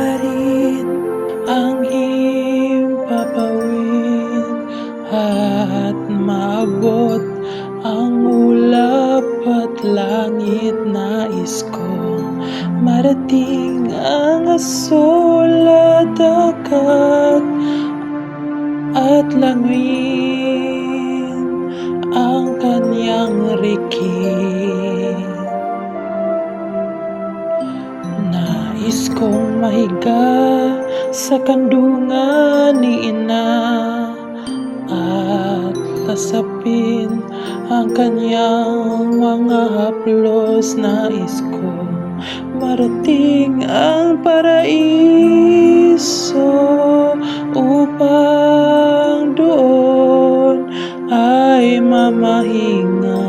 pa rin ang himpapawid at maabot ang ulap at langit. Nais kong marating ang asol at dagat at languyin ang kanyang rigid. Nais kong mahiga sa kandungan ni Ina at lasapin ang kanyang mga haplos. Nais kong marating ang paraiso upang doon ay mamahinga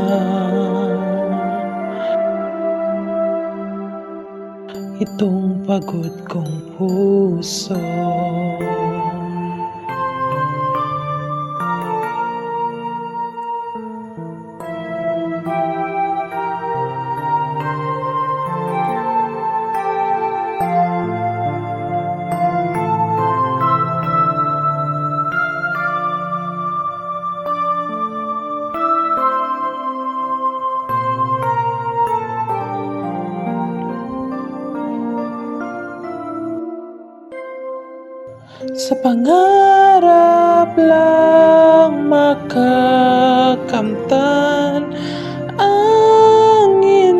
itong pagod kong puso. Sa pangarap lang makakamtan ang inaasam.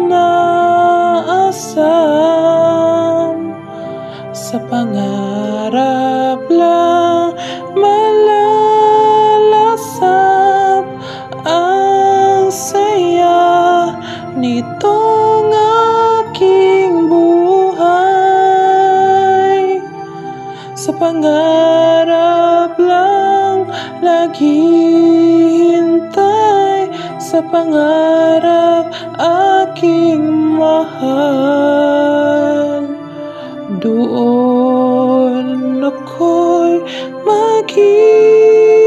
Sa pangarap lang malalasap ang saya nitong aking buhay. Sa pangarap lang naghihintay, sa pangarap aking mahal. Doon ako'y maghihintay.